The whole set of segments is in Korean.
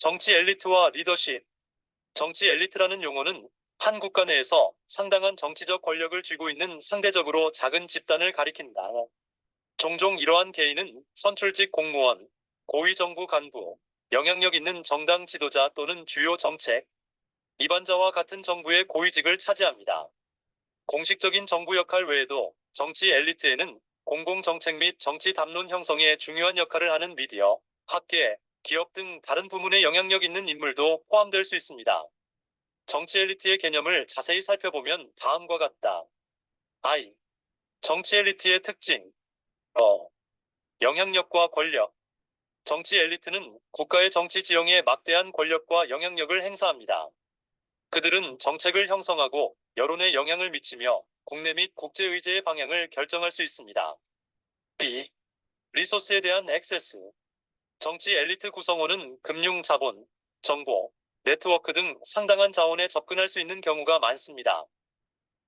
정치 엘리트와 리더십. 정치 엘리트라는 용어는 한 국가 내에서 상당한 정치적 권력을 쥐고 있는 상대적으로 작은 집단을 가리킨다. 종종 이러한 개인은 선출직 공무원, 고위 정부 간부, 영향력 있는 정당 지도자 또는 주요 정책 입안자와 같은 정부의 고위직을 차지합니다. 공식적인 정부 역할 외에도 정치 엘리트에는 공공정책 및 정치 담론 형성에 중요한 역할을 하는 미디어, 학계, 기업 등 다른 부문에 영향력 있는 인물도 포함될 수 있습니다. 정치 엘리트의 개념을 자세히 살펴보면 다음과 같다. I. 정치 엘리트의 특징. 영향력과 권력. 정치 엘리트는 국가의 정치 지형에 막대한 권력과 영향력을 행사합니다. 그들은 정책을 형성하고 여론에 영향을 미치며 국내 및 국제 의제의 방향을 결정할 수 있습니다. B. 리소스에 대한 액세스. 정치 엘리트 구성원은 금융 자본, 정보, 네트워크 등 상당한 자원에 접근할 수 있는 경우가 많습니다.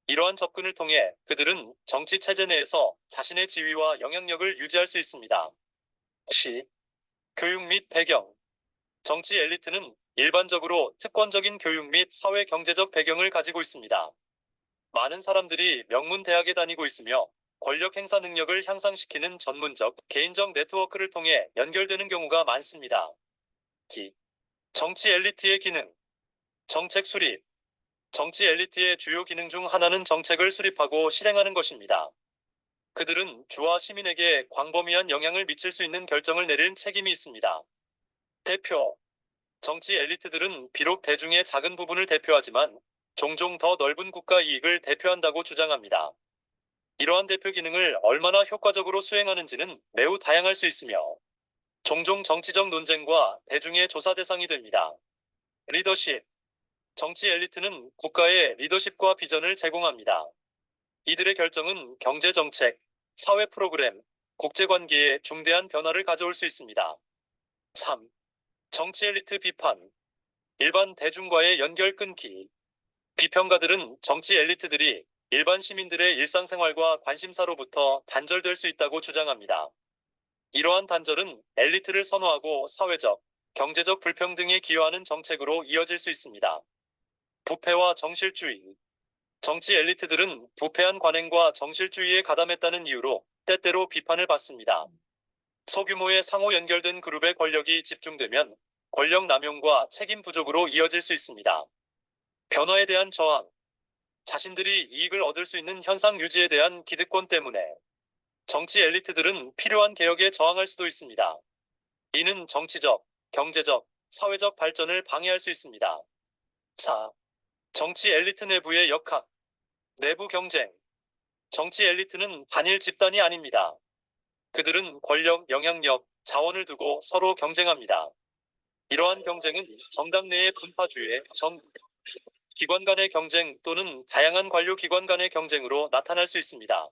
이러한 접근을 통해 그들은 정치 체제 내에서 자신의 지위와 영향력을 유지할 수 있습니다. C. 교육 및 배경. 정치 엘리트는 일반적으로 특권적인 교육 및 사회 경제적 배경을 가지고 있습니다. 많은 사람들이 명문 대학에 다니고 있으며 권력 행사 능력을 향상시키는 전문적, 개인적 네트워크를 통해 연결되는 경우가 많습니다. 기. 정치 엘리트의 기능. 정책 수립. 정치 엘리트의 주요 기능 중 하나는 정책을 수립하고 실행하는 것입니다. 그들은 주와 시민에게 광범위한 영향을 미칠 수 있는 결정을 내릴 책임이 있습니다. 대표. 정치 엘리트들은 비록 대중의 작은 부분을 대표하지만 종종 더 넓은 국가 이익을 대표한다고 주장합니다. 이러한 대표 기능을 얼마나 효과적으로 수행하는지는 매우 다양할 수 있으며 종종 정치적 논쟁과 대중의 조사 대상이 됩니다. 리더십. 정치 엘리트는 국가의 리더십과 비전을 제공합니다. 이들의 결정은 경제 정책, 사회 프로그램, 국제관계에 중대한 변화를 가져올 수 있습니다. 3. 정치 엘리트 비판. 일반 대중과의 연결 끊기. 비평가들은 정치 엘리트들이 일반 시민들의 일상생활과 관심사로부터 단절될 수 있다고 주장합니다. 이러한 단절은 엘리트를 선호하고 사회적, 경제적 불평등에 기여하는 정책으로 이어질 수 있습니다. 부패와 정실주의. 정치 엘리트들은 부패한 관행과 정실주의에 가담했다는 이유로 때때로 비판을 받습니다. 소규모의 상호 연결된 그룹의 권력이 집중되면 권력 남용과 책임 부족으로 이어질 수 있습니다. 변화에 대한 저항. 자신들이 이익을 얻을 수 있는 현상 유지에 대한 기득권 때문에 정치 엘리트들은 필요한 개혁에 저항할 수도 있습니다. 이는 정치적, 경제적, 사회적 발전을 방해할 수 있습니다. 4. 정치 엘리트 내부의 역학. 내부 경쟁. 정치 엘리트는 단일 집단이 아닙니다. 그들은 권력, 영향력, 자원을 두고 서로 경쟁합니다. 이러한 경쟁은 정당 내의 분파주의, 기관 간의 경쟁 또는 다양한 관료 기관 간의 경쟁으로 나타날 수 있습니다.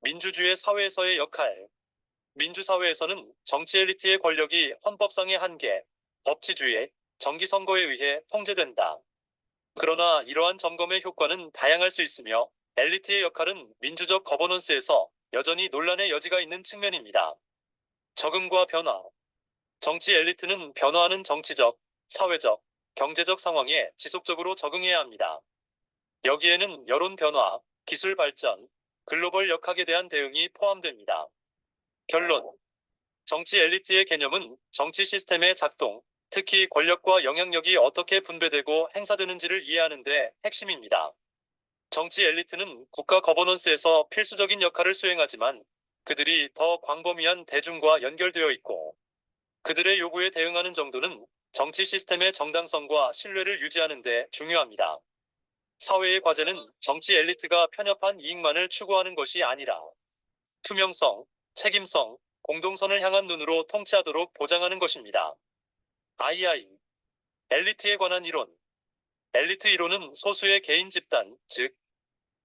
민주주의 사회에서의 역할. 민주사회에서는 정치 엘리트의 권력이 헌법상의 한계, 법치주의, 정기선거에 의해 통제된다. 그러나 이러한 점검의 효과는 다양할 수 있으며 엘리트의 역할은 민주적 거버넌스에서 여전히 논란의 여지가 있는 측면입니다. 적응과 변화. 정치 엘리트는 변화하는 정치적, 사회적, 경제적 상황에 지속적으로 적응해야 합니다. 여기에는 여론 변화, 기술 발전, 글로벌 역학에 대한 대응이 포함됩니다. 결론. 정치 엘리트의 개념은 정치 시스템의 작동, 특히 권력과 영향력이 어떻게 분배되고 행사되는지를 이해하는 데 핵심입니다. 정치 엘리트는 국가 거버넌스에서 필수적인 역할을 수행하지만 그들이 더 광범위한 대중과 연결되어 있고 그들의 요구에 대응하는 정도는 정치 시스템의 정당성과 신뢰를 유지하는 데 중요합니다. 사회의 과제는 정치 엘리트가 편협한 이익만을 추구하는 것이 아니라 투명성, 책임성, 공동선을 향한 눈으로 통치하도록 보장하는 것입니다. II. 엘리트에 관한 이론. 엘리트 이론은 소수의 개인 집단, 즉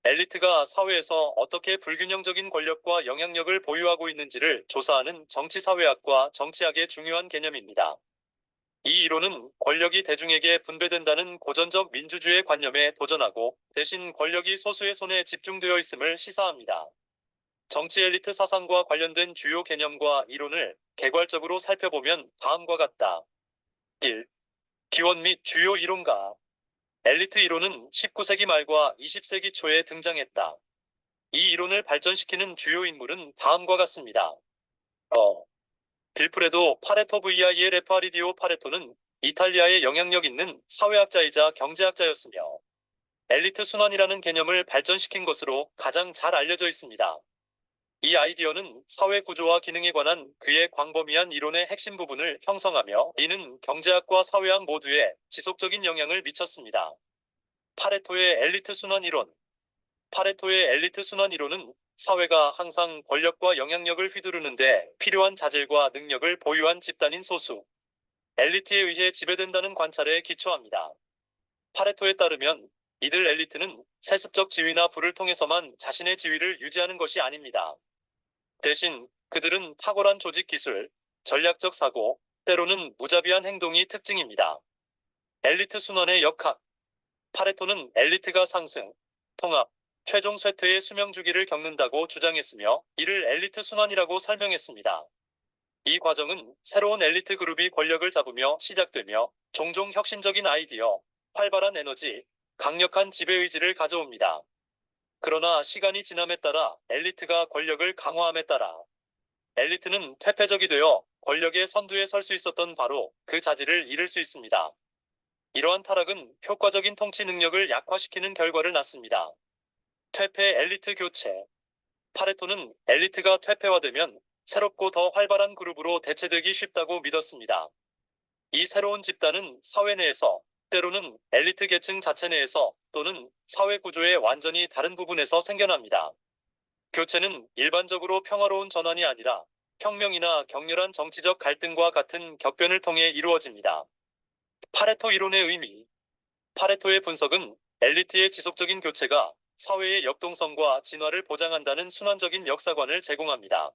엘리트가 사회에서 어떻게 불균형적인 권력과 영향력을 보유하고 있는지를 조사하는 정치사회학과 정치학의 중요한 개념입니다. 이 이론은 권력이 대중에게 분배된다는 고전적 민주주의 관념에 도전하고 대신 권력이 소수의 손에 집중되어 있음을 시사합니다. 정치 엘리트 사상과 관련된 주요 개념과 이론을 개괄적으로 살펴보면 다음과 같다. 1. 기원 및 주요 이론가. 엘리트 이론은 19세기 말과 20세기 초에 등장했다. 이 이론을 발전시키는 주요 인물은 다음과 같습니다. 빌프레도 파레토 VILFREDO 파레토는 이탈리아의 영향력 있는 사회학자이자 경제학자였으며 엘리트 순환이라는 개념을 발전시킨 것으로 가장 잘 알려져 있습니다. 이 아이디어는 사회 구조와 기능에 관한 그의 광범위한 이론의 핵심 부분을 형성하며 이는 경제학과 사회학 모두에 지속적인 영향을 미쳤습니다. 파레토의 엘리트 순환 이론. 파레토의 엘리트 순환 이론은 사회가 항상 권력과 영향력을 휘두르는데 필요한 자질과 능력을 보유한 집단인 소수, 엘리트에 의해 지배된다는 관찰에 기초합니다. 파레토에 따르면 이들 엘리트는 세습적 지위나 부를 통해서만 자신의 지위를 유지하는 것이 아닙니다. 대신 그들은 탁월한 조직 기술, 전략적 사고, 때로는 무자비한 행동이 특징입니다. 엘리트 순환의 역학. 파레토는 엘리트가 상승, 통합, 최종 쇠퇴의 수명 주기를 겪는다고 주장했으며 이를 엘리트 순환이라고 설명했습니다. 이 과정은 새로운 엘리트 그룹이 권력을 잡으며 시작되며 종종 혁신적인 아이디어, 활발한 에너지, 강력한 지배의지를 가져옵니다. 그러나 시간이 지남에 따라 엘리트가 권력을 강화함에 따라 엘리트는 퇴폐적이 되어 권력의 선두에 설 수 있었던 바로 그 자질을 잃을 수 있습니다. 이러한 타락은 효과적인 통치 능력을 약화시키는 결과를 낳습니다. 퇴폐 엘리트 교체. 파레토는 엘리트가 퇴폐화되면 새롭고 더 활발한 그룹으로 대체되기 쉽다고 믿었습니다. 이 새로운 집단은 사회 내에서, 때로는 엘리트 계층 자체 내에서 또는 사회 구조의 완전히 다른 부분에서 생겨납니다. 교체는 일반적으로 평화로운 전환이 아니라 혁명이나 격렬한 정치적 갈등과 같은 격변을 통해 이루어집니다. 파레토 이론의 의미. 파레토의 분석은 엘리트의 지속적인 교체가 사회의 역동성과 진화를 보장한다는 순환적인 역사관을 제공합니다.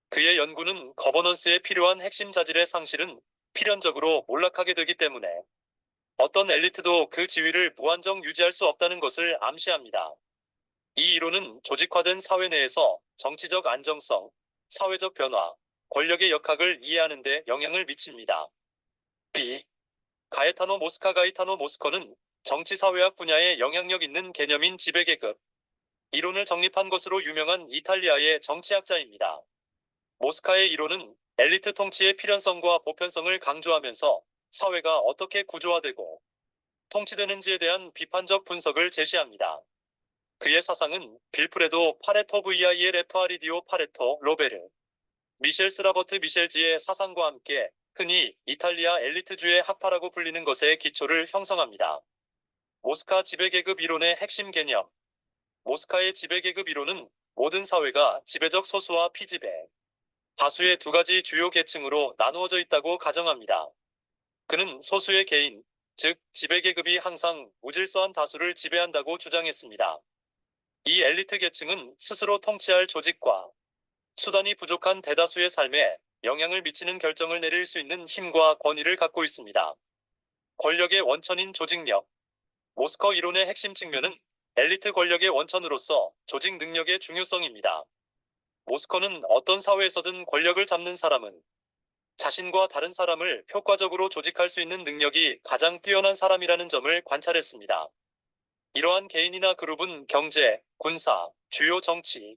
그의 연구는 거버넌스에 필요한 핵심 자질의 상실은 필연적으로 몰락하게 되기 때문에 어떤 엘리트도 그 지위를 무한정 유지할 수 없다는 것을 암시합니다. 이 이론은 조직화된 사회 내에서 정치적 안정성, 사회적 변화, 권력의 역학을 이해하는 데 영향을 미칩니다. B. 가이타노 모스커는 정치사회학 분야에 영향력 있는 개념인 지배계급 이론을 정립한 것으로 유명한 이탈리아의 정치학자입니다. 모스카의 이론은 엘리트 통치의 필연성과 보편성을 강조하면서 사회가 어떻게 구조화되고 통치되는지에 대한 비판적 분석을 제시합니다. 그의 사상은 빌프레도 파레토 VILFREDO 파레토 로베르, 미셸 스라버트 미셸지의 사상과 함께 흔히 이탈리아 엘리트주의 학파라고 불리는 것에 기초를 형성합니다. 모스카 지배계급 이론의 핵심 개념. 모스카의 지배계급 이론은 모든 사회가 지배적 소수와 피지배, 다수의 두 가지 주요 계층으로 나누어져 있다고 가정합니다. 그는 소수의 개인, 즉 지배계급이 항상 무질서한 다수를 지배한다고 주장했습니다. 이 엘리트 계층은 스스로 통치할 조직과 수단이 부족한 대다수의 삶에 영향을 미치는 결정을 내릴 수 있는 힘과 권위를 갖고 있습니다. 권력의 원천인 조직력. 모스커 이론의 핵심 측면은 엘리트 권력의 원천으로서 조직 능력의 중요성입니다. 모스커는 어떤 사회에서든 권력을 잡는 사람은 자신과 다른 사람을 효과적으로 조직할 수 있는 능력이 가장 뛰어난 사람이라는 점을 관찰했습니다. 이러한 개인이나 그룹은 경제, 군사, 주요 정치,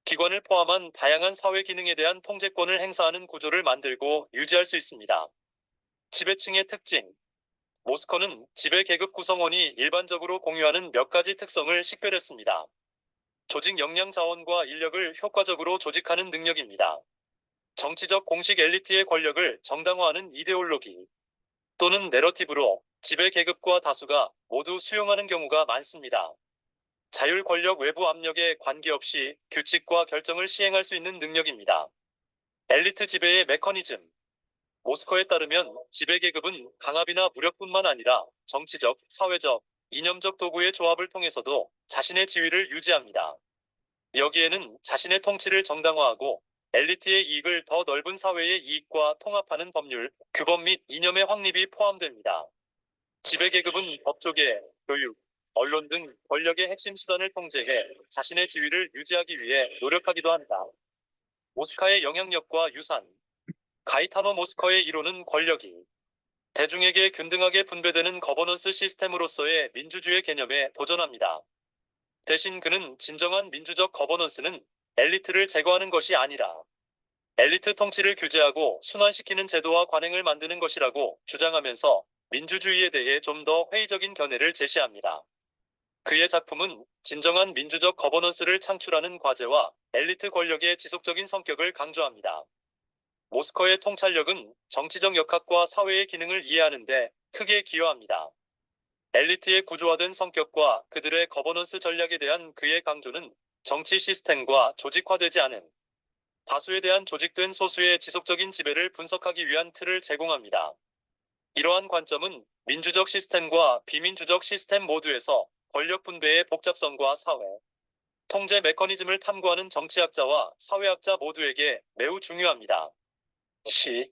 기관을 포함한 다양한 사회 기능에 대한 통제권을 행사하는 구조를 만들고 유지할 수 있습니다. 지배층의 특징. 모스커는 지배 계급 구성원이 일반적으로 공유하는 몇 가지 특성을 식별했습니다. 조직 역량 자원과 인력을 효과적으로 조직하는 능력입니다. 정치적 공식 엘리트의 권력을 정당화하는 이데올로기 또는 내러티브로 지배 계급과 다수가 모두 수용하는 경우가 많습니다. 자율 권력 외부 압력에 관계없이 규칙과 결정을 시행할 수 있는 능력입니다. 엘리트 지배의 메커니즘. 모스커에 따르면 지배 계급은 강압이나 무력뿐만 아니라 정치적, 사회적, 이념적 도구의 조합을 통해서도 자신의 지위를 유지합니다. 여기에는 자신의 통치를 정당화하고 엘리트의 이익을 더 넓은 사회의 이익과 통합하는 법률, 규범 및 이념의 확립이 포함됩니다. 지배계급은 법조계, 교육, 언론 등 권력의 핵심 수단을 통제해 자신의 지위를 유지하기 위해 노력하기도 한다. 모스카의 영향력과 유산. 가이타노 모스커의 이론은 권력이 대중에게 균등하게 분배되는 거버넌스 시스템으로서의 민주주의 개념에 도전합니다. 대신 그는 진정한 민주적 거버넌스는 엘리트를 제거하는 것이 아니라 엘리트 통치를 규제하고 순환시키는 제도와 관행을 만드는 것이라고 주장하면서 민주주의에 대해 좀 더 회의적인 견해를 제시합니다. 그의 작품은 진정한 민주적 거버넌스를 창출하는 과제와 엘리트 권력의 지속적인 성격을 강조합니다. 모스커의 통찰력은 정치적 역학과 사회의 기능을 이해하는 데 크게 기여합니다. 엘리트의 구조화된 성격과 그들의 거버넌스 전략에 대한 그의 강조는 정치 시스템과 조직화되지 않은 다수에 대한 조직된 소수의 지속적인 지배를 분석하기 위한 틀을 제공합니다. 이러한 관점은 민주적 시스템과 비민주적 시스템 모두에서 권력 분배의 복잡성과 사회, 통제 메커니즘을 탐구하는 정치학자와 사회학자 모두에게 매우 중요합니다. 시.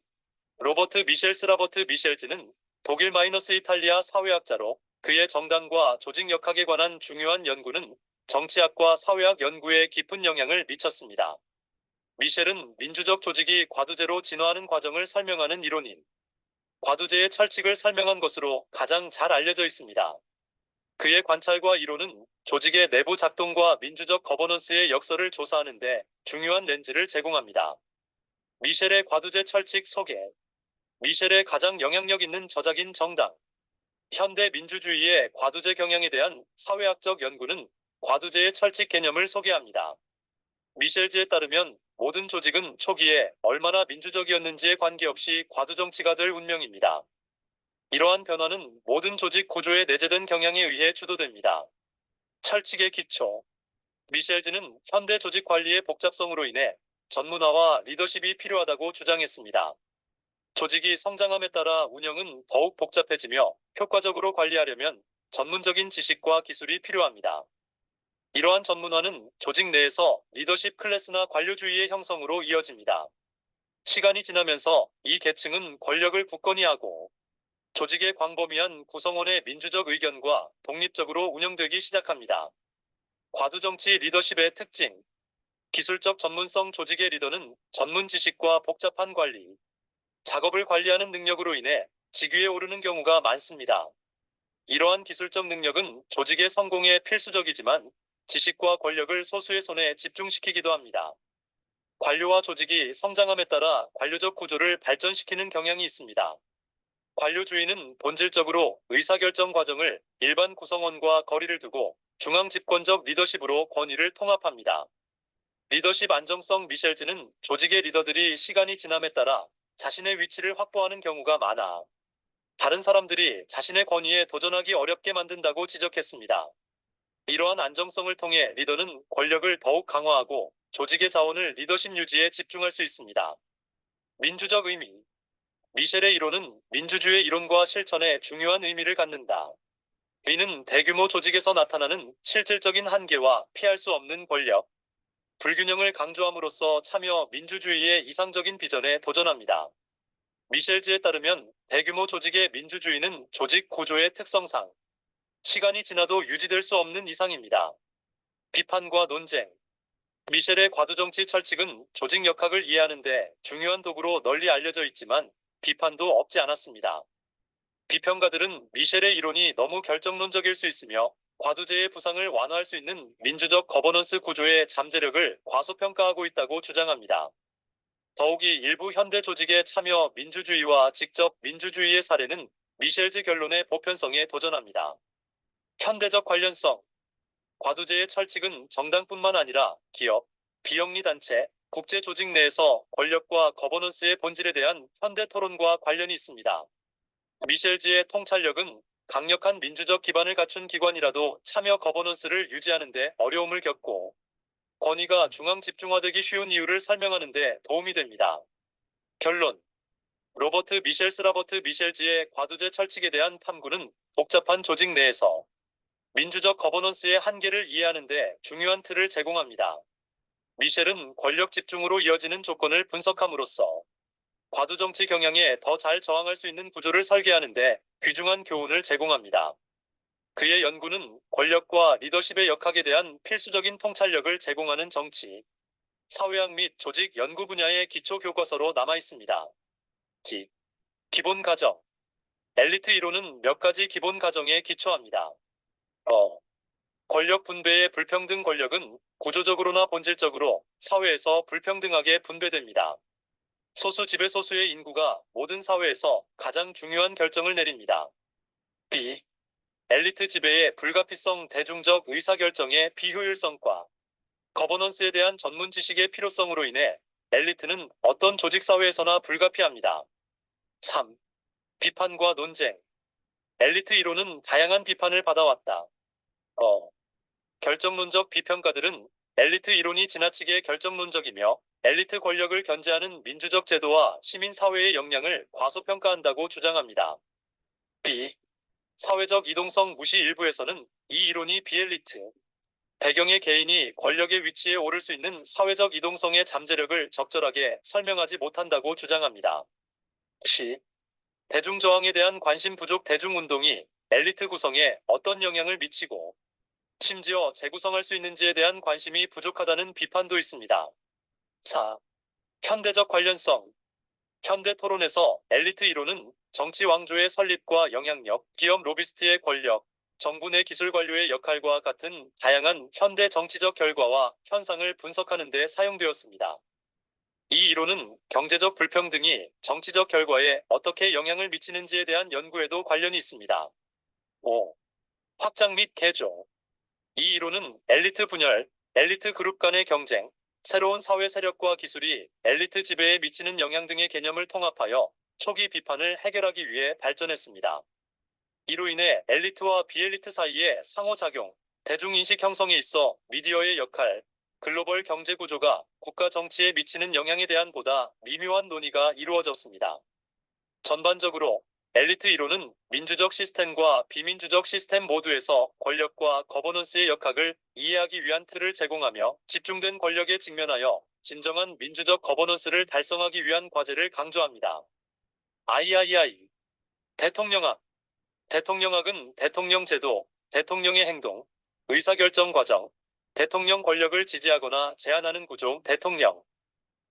로버트 미셸스 라버트 미셸즈는 독일 이탈리아 사회학자로 그의 정당과 조직 역학에 관한 중요한 연구는 정치학과 사회학 연구에 깊은 영향을 미쳤습니다. 미셸은 민주적 조직이 과두제로 진화하는 과정을 설명하는 이론인 과두제의 철칙을 설명한 것으로 가장 잘 알려져 있습니다. 그의 관찰과 이론은 조직의 내부 작동과 민주적 거버넌스의 역설을 조사하는 데 중요한 렌즈를 제공합니다. 미셸의 과두제 철칙 소개. 미셸의 가장 영향력 있는 저작인 정당. 현대 민주주의의 과두제 경향에 대한 사회학적 연구는 과두제의 철칙 개념을 소개합니다. 미셸즈에 따르면 모든 조직은 초기에 얼마나 민주적이었는지에 관계없이 과두정치가 될 운명입니다. 이러한 변화는 모든 조직 구조에 내재된 경향에 의해 주도됩니다. 철칙의 기초. 미셸즈는 현대 조직 관리의 복잡성으로 인해 전문화와 리더십이 필요하다고 주장했습니다. 조직이 성장함에 따라 운영은 더욱 복잡해지며 효과적으로 관리하려면 전문적인 지식과 기술이 필요합니다. 이러한 전문화는 조직 내에서 리더십 클래스나 관료주의의 형성으로 이어집니다. 시간이 지나면서 이 계층은 권력을 굳건히 하고 조직의 광범위한 구성원의 민주적 의견과 독립적으로 운영되기 시작합니다. 과두정치 리더십의 특징. 기술적 전문성. 조직의 리더는 전문 지식과 복잡한 관리, 작업을 관리하는 능력으로 인해 직위에 오르는 경우가 많습니다. 이러한 기술적 능력은 조직의 성공에 필수적이지만 지식과 권력을 소수의 손에 집중시키기도 합니다. 관료와 조직이 성장함에 따라 관료적 구조를 발전시키는 경향이 있습니다. 관료주의는 본질적으로 의사결정 과정을 일반 구성원과 거리를 두고 중앙 집권적 리더십으로 권위를 통합합니다. 리더십 안정성. 미셸즈는 조직의 리더들이 시간이 지남에 따라 자신의 위치를 확보하는 경우가 많아 다른 사람들이 자신의 권위에 도전하기 어렵게 만든다고 지적했습니다. 이러한 안정성을 통해 리더는 권력을 더욱 강화하고 조직의 자원을 리더십 유지에 집중할 수 있습니다. 민주적 의미. 미셸의 이론은 민주주의 이론과 실천에 중요한 의미를 갖는다. 이는 대규모 조직에서 나타나는 실질적인 한계와 피할 수 없는 권력, 불균형을 강조함으로써 참여 민주주의의 이상적인 비전에 도전합니다. 미셸즈에 따르면 대규모 조직의 민주주의는 조직 구조의 특성상 시간이 지나도 유지될 수 없는 이상입니다. 비판과 논쟁. 미셸의 과두정치 철칙은 조직 역학을 이해하는 데 중요한 도구로 널리 알려져 있지만 비판도 없지 않았습니다. 비평가들은 미셸의 이론이 너무 결정론적일 수 있으며 과두제의 부상을 완화할 수 있는 민주적 거버넌스 구조의 잠재력을 과소평가하고 있다고 주장합니다. 더욱이 일부 현대 조직의 참여 민주주의와 직접 민주주의의 사례는 미셸즈 결론의 보편성에 도전합니다. 현대적 관련성. 과두제의 철칙은 정당뿐만 아니라 기업, 비영리단체, 국제조직 내에서 권력과 거버넌스의 본질에 대한 현대 토론과 관련이 있습니다. 미셸즈의 통찰력은 강력한 민주적 기반을 갖춘 기관이라도 참여 거버넌스를 유지하는 데 어려움을 겪고 권위가 중앙 집중화되기 쉬운 이유를 설명하는 데 도움이 됩니다. 결론. 로버트 미셸즈의 과두제 철칙에 대한 탐구는 복잡한 조직 내에서 민주적 거버넌스의 한계를 이해하는 데 중요한 틀을 제공합니다. 미셸은 권력 집중으로 이어지는 조건을 분석함으로써 과두정치 경향에 더 잘 저항할 수 있는 구조를 설계하는 데 귀중한 교훈을 제공합니다. 그의 연구는 권력과 리더십의 역학에 대한 필수적인 통찰력을 제공하는 정치, 사회학 및 조직 연구 분야의 기초 교과서로 남아 있습니다. 기본 과정. 엘리트 이론은 몇 가지 기본 가정에 기초합니다. 권력 분배의 불평등. 권력은 구조적으로나 본질적으로 사회에서 불평등하게 분배됩니다. 소수 지배소수의 인구가 모든 사회에서 가장 중요한 결정을 내립니다. B. 엘리트 지배의 불가피성. 대중적 의사결정의 비효율성과 거버넌스에 대한 전문 지식의 필요성으로 인해 엘리트는 어떤 조직사회에서나 불가피합니다. 3. 비판과 논쟁. 엘리트 이론은 다양한 비판을 받아왔다. 결정론적 비평가들은 엘리트 이론이 지나치게 결정론적이며 엘리트 권력을 견제하는 민주적 제도와 시민사회의 역량을 과소평가한다고 주장합니다. B. 사회적 이동성 무시. 일부에서는 이 이론이 비엘리트 배경의 개인이 권력의 위치에 오를 수 있는 사회적 이동성의 잠재력을 적절하게 설명하지 못한다고 주장합니다. C. 대중저항에 대한 관심 부족. 대중운동이 엘리트 구성에 어떤 영향을 미치고 심지어 재구성할 수 있는지에 대한 관심이 부족하다는 비판도 있습니다. 4. 현대적 관련성. 현대 토론에서 엘리트 이론은 정치 왕조의 설립과 영향력, 기업 로비스트의 권력, 정부 내 기술 관료의 역할과 같은 다양한 현대 정치적 결과와 현상을 분석하는 데 사용되었습니다. 이 이론은 경제적 불평등이 정치적 결과에 어떻게 영향을 미치는지에 대한 연구에도 관련이 있습니다. 5. 확장 및 개조. 이 이론은 엘리트 분열, 엘리트 그룹 간의 경쟁, 새로운 사회 세력과 기술이 엘리트 지배에 미치는 영향 등의 개념을 통합하여 초기 비판을 해결하기 위해 발전했습니다. 이로 인해 엘리트와 비엘리트 사이의 상호작용, 대중인식 형성에 있어 미디어의 역할, 글로벌 경제 구조가 국가 정치에 미치는 영향에 대한 보다 미묘한 논의가 이루어졌습니다. 전반적으로 엘리트 이론은 민주적 시스템과 비민주적 시스템 모두에서 권력과 거버넌스의 역학을 이해하기 위한 틀을 제공하며 집중된 권력에 직면하여 진정한 민주적 거버넌스를 달성하기 위한 과제를 강조합니다. III 대통령학. 대통령학은 대통령 제도, 대통령의 행동, 의사결정 과정, 대통령 권력을 지지하거나 제한하는 구조, 대통령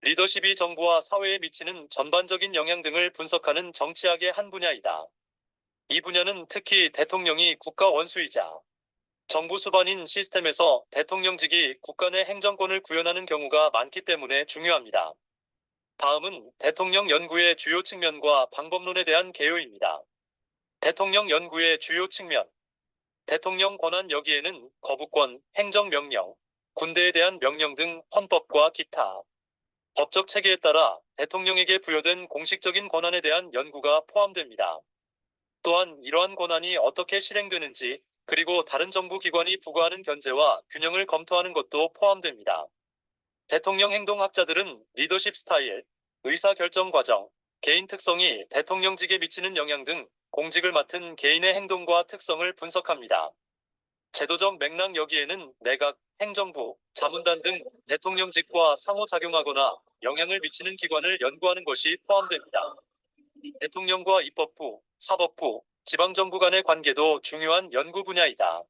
리더십이 정부와 사회에 미치는 전반적인 영향 등을 분석하는 정치학의 한 분야이다. 이 분야는 특히 대통령이 국가 원수이자 정부 수반인 시스템에서 대통령직이 국가 내 행정권을 구현하는 경우가 많기 때문에 중요합니다. 다음은 대통령 연구의 주요 측면과 방법론에 대한 개요입니다. 대통령 연구의 주요 측면. 대통령 권한. 여기에는 거부권, 행정명령, 군대에 대한 명령 등 헌법과 기타 법적 체계에 따라 대통령에게 부여된 공식적인 권한에 대한 연구가 포함됩니다. 또한 이러한 권한이 어떻게 실행되는지, 그리고 다른 정부 기관이 부과하는 견제와 균형을 검토하는 것도 포함됩니다. 대통령 행동학자들은 리더십 스타일, 의사결정 과정, 개인 특성이 대통령직에 미치는 영향 등 공직을 맡은 개인의 행동과 특성을 분석합니다. 제도적 맥락. 여기에는 내각, 행정부, 자문단 등 대통령직과 상호작용하거나 영향을 미치는 기관을 연구하는 것이 포함됩니다. 대통령과 입법부, 사법부, 지방정부 간의 관계도 중요한 연구 분야이다.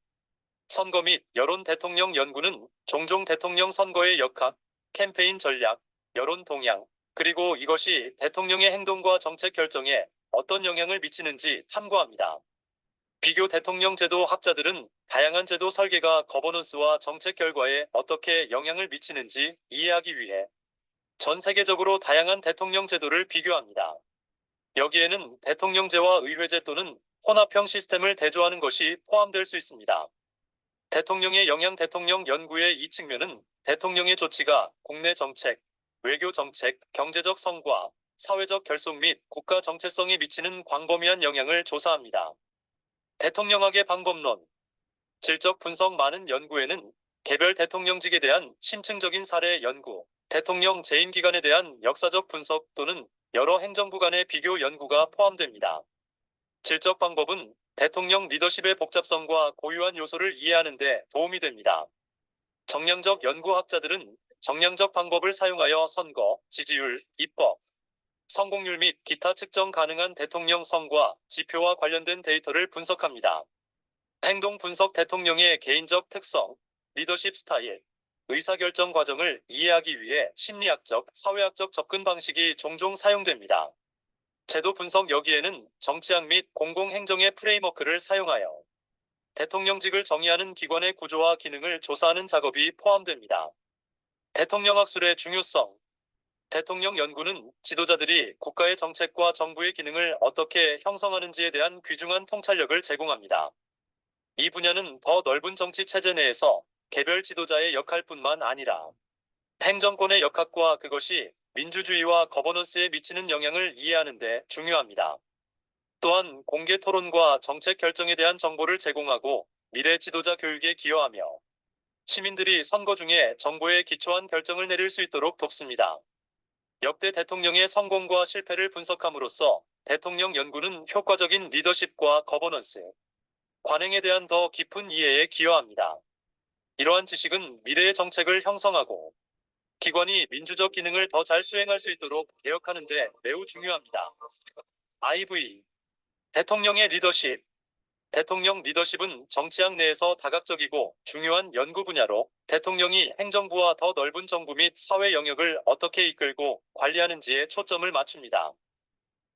선거 및 여론. 대통령 연구는 종종 대통령 선거의 역학, 캠페인 전략, 여론 동향, 그리고 이것이 대통령의 행동과 정책 결정에 어떤 영향을 미치는지 탐구합니다. 비교. 대통령 제도 학자들은 다양한 제도 설계가 거버넌스와 정책 결과에 어떻게 영향을 미치는지 이해하기 위해 전 세계적으로 다양한 대통령 제도를 비교합니다. 여기에는 대통령제와 의회제 또는 혼합형 시스템을 대조하는 것이 포함될 수 있습니다. 대통령의 영향. 대통령 연구의 이 측면은 대통령의 조치가 국내 정책, 외교 정책, 경제적 성과, 사회적 결속 및 국가 정체성에 미치는 광범위한 영향을 조사합니다. 대통령학의 방법론. 질적 분석. 많은 연구에는 개별 대통령직에 대한 심층적인 사례 연구, 대통령 재임 기간에 대한 역사적 분석 또는 여러 행정부 간의 비교 연구가 포함됩니다. 질적 방법은 대통령 리더십의 복잡성과 고유한 요소를 이해하는 데 도움이 됩니다. 정량적. 연구학자들은 정량적 방법을 사용하여 선거, 지지율, 입법, 성공률 및 기타 측정 가능한 대통령 성과 지표와 관련된 데이터를 분석합니다. 행동 분석. 대통령의 개인적 특성, 리더십 스타일, 의사결정 과정을 이해하기 위해 심리학적, 사회학적 접근 방식이 종종 사용됩니다. 제도 분석 여기에는 정치학 및 공공행정의 프레임워크를 사용하여 대통령직을 정의하는 기관의 구조와 기능을 조사하는 작업이 포함됩니다. 대통령 학술의 중요성. 대통령 연구는 지도자들이 국가의 정책과 정부의 기능을 어떻게 형성하는지에 대한 귀중한 통찰력을 제공합니다. 이 분야는 더 넓은 정치 체제 내에서 개별 지도자의 역할뿐만 아니라 행정권의 역학과 그것이 민주주의와 거버넌스에 미치는 영향을 이해하는 데 중요합니다. 또한 공개 토론과 정책 결정에 대한 정보를 제공하고 미래 지도자 교육에 기여하며 시민들이 선거 중에 정보에 기초한 결정을 내릴 수 있도록 돕습니다. 역대 대통령의 성공과 실패를 분석함으로써 대통령 연구는 효과적인 리더십과 거버넌스, 관행에 대한 더 깊은 이해에 기여합니다. 이러한 지식은 미래의 정책을 형성하고 기관이 민주적 기능을 더 잘 수행할 수 있도록 개혁하는 데 매우 중요합니다. IV. 대통령의 리더십. 대통령 리더십은 정치학 내에서 다각적이고 중요한 연구 분야로 대통령이 행정부와 더 넓은 정부 및 사회 영역을 어떻게 이끌고 관리하는지에 초점을 맞춥니다.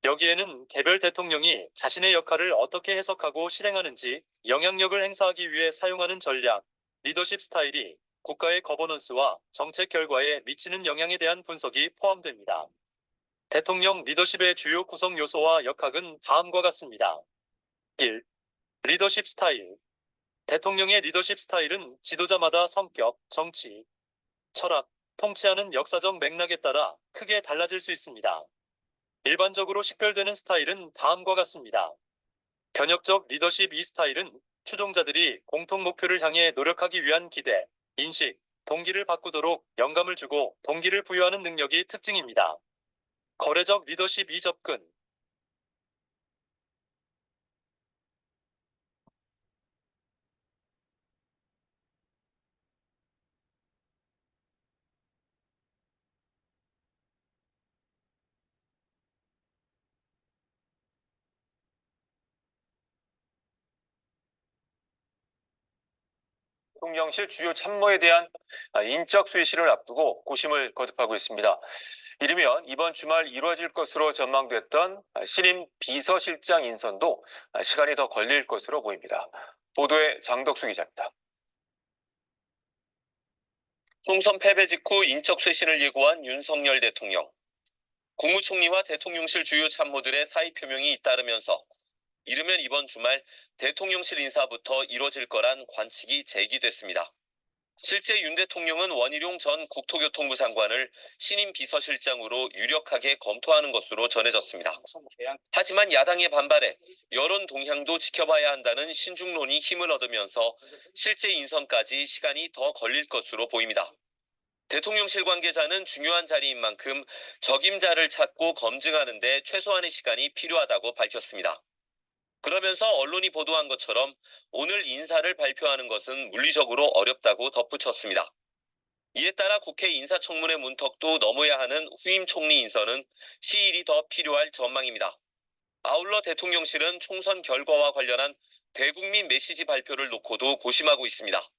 여기에는 개별 대통령이 자신의 역할을 어떻게 해석하고 실행하는지, 영향력을 행사하기 위해 사용하는 전략, 리더십 스타일이 국가의 거버넌스와 정책 결과에 미치는 영향에 대한 분석이 포함됩니다. 대통령 리더십의 주요 구성 요소와 역학은 다음과 같습니다. 1. 리더십 스타일. 대통령의 리더십 스타일은 지도자마다 성격, 정치, 철학, 통치하는 역사적 맥락에 따라 크게 달라질 수 있습니다. 일반적으로 식별되는 스타일은 다음과 같습니다. 변혁적 리더십. 이 스타일은 추종자들이 공통 목표를 향해 노력하기 위한 기대, 인식, 동기를 바꾸도록 영감을 주고 동기를 부여하는 능력이 특징입니다. 거래적 리더십. 이 접근. 대통령실 주요 참모에 대한 인적 쇄신을 앞두고 고심을 거듭하고 있습니다. 이르면 이번 주말 이루어질 것으로 전망됐던 신임 비서실장 인선도 시간이 더 걸릴 것으로 보입니다. 보도에 장덕수 기자입니다. 총선 패배 직후 인적 쇄신을 예고한 윤석열 대통령. 국무총리와 대통령실 주요 참모들의 사의 표명이 잇따르면서 이르면 이번 주말 대통령실 인사부터 이뤄질 거란 관측이 제기됐습니다. 실제 윤 대통령은 원희룡 전 국토교통부 장관을 신임 비서실장으로 유력하게 검토하는 것으로 전해졌습니다. 하지만 야당의 반발에 여론 동향도 지켜봐야 한다는 신중론이 힘을 얻으면서 실제 인선까지 시간이 더 걸릴 것으로 보입니다. 대통령실 관계자는 중요한 자리인 만큼 적임자를 찾고 검증하는 데 최소한의 시간이 필요하다고 밝혔습니다. 그러면서 언론이 보도한 것처럼 오늘 인사를 발표하는 것은 물리적으로 어렵다고 덧붙였습니다. 이에 따라 국회 인사청문회 문턱도 넘어야 하는 후임 총리 인선은 시일이 더 필요할 전망입니다. 아울러 대통령실은 총선 결과와 관련한 대국민 메시지 발표를 놓고도 고심하고 있습니다.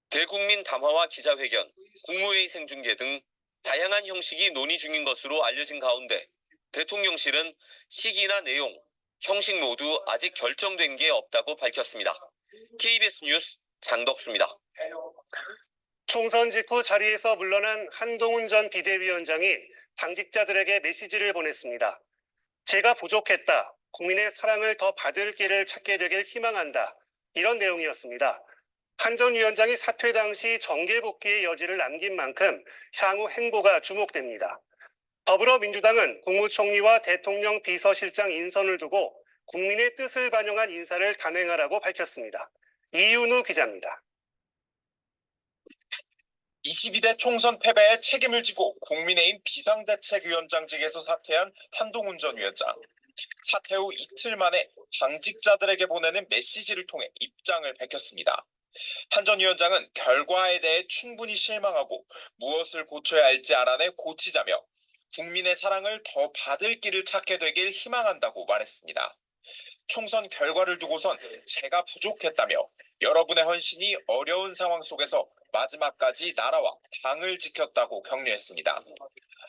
대국민 담화와 기자회견, 국무회의 생중계 등 다양한 형식이 논의 중인 것으로 알려진 가운데 대통령실은 시기나 내용, 형식 모두 아직 결정된 게 없다고 밝혔습니다. KBS 뉴스 장덕수입니다. 총선 직후 자리에서 물러난 한동훈 전 비대위원장이 당직자들에게 메시지를 보냈습니다. 제가 부족했다. 국민의 사랑을 더 받을 길을 찾게 되길 희망한다. 이런 내용이었습니다. 한 전 위원장이 사퇴 당시 정계 복귀의 여지를 남긴 만큼 향후 행보가 주목됩니다. 더불어민주당은 국무총리와 대통령 비서실장 인선을 두고 국민의 뜻을 반영한 인사를 단행하라고 밝혔습니다. 이윤우 기자입니다. 22대 총선 패배에 책임을 지고 국민의힘 비상대책위원장직에서 사퇴한 한동훈 전 위원장. 사퇴 후 이틀 만에 당직자들에게 보내는 메시지를 통해 입장을 밝혔습니다. 한 전 위원장은 결과에 대해 충분히 실망하고 무엇을 고쳐야 할지 알아내 고치자며 국민의 사랑을 더 받을 길을 찾게 되길 희망한다고 말했습니다. 총선 결과를 두고선 제가 부족했다며 여러분의 헌신이 어려운 상황 속에서 마지막까지 나라와 당을 지켰다고 격려했습니다.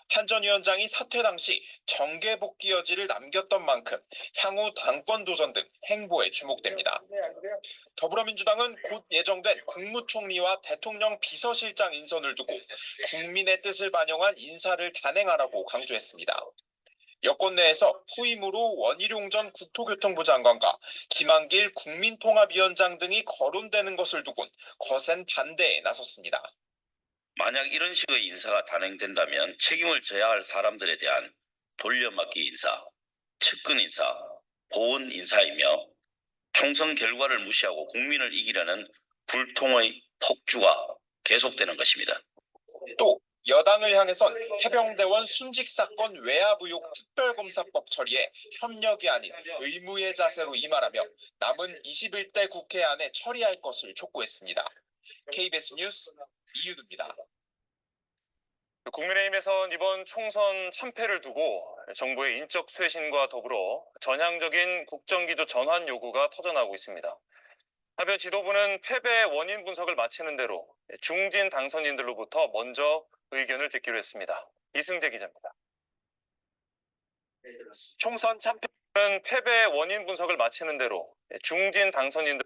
한 전 위원장이 사퇴 당시 정계 복귀 여지를 남겼던 만큼 향후 당권 도전 등 행보에 주목됩니다. 더불어민주당은 곧 예정된 국무총리와 대통령 비서실장 인선을 두고 국민의 뜻을 반영한 인사를 단행하라고 강조했습니다. 여권 내에서 후임으로 원희룡 전 국토교통부 장관과 김한길 국민통합위원장 등이 거론되는 것을 두곤 거센 반대에 나섰습니다. 만약 이런 식의 인사가 단행된다면 책임을 져야 할 사람들에 대한 돌려막기 인사, 측근 인사, 보훈 인사이며 총선 결과를 무시하고 국민을 이기려는 불통의 폭주가 계속되는 것입니다. 또 여당을 향해선 해병대원 순직 사건 외압 의혹 특별검사법 처리에 협력이 아닌 의무의 자세로 임하라며 남은 21대 국회 안에 처리할 것을 촉구했습니다. KBS 뉴스 이윤우입니다. 국민의힘에선 이번 총선 참패를 두고 정부의 인적 쇄신과 더불어 전향적인 국정기조 전환 요구가 터져나오고 있습니다. 한편 지도부는 패배의 원인 분석을 마치는 대로 중진 당선인들로부터 먼저 의견을 듣기로 했습니다. 이승재 기자입니다. 총선 참패는 패배의 원인 분석을 마치는 대로 중진 당선인들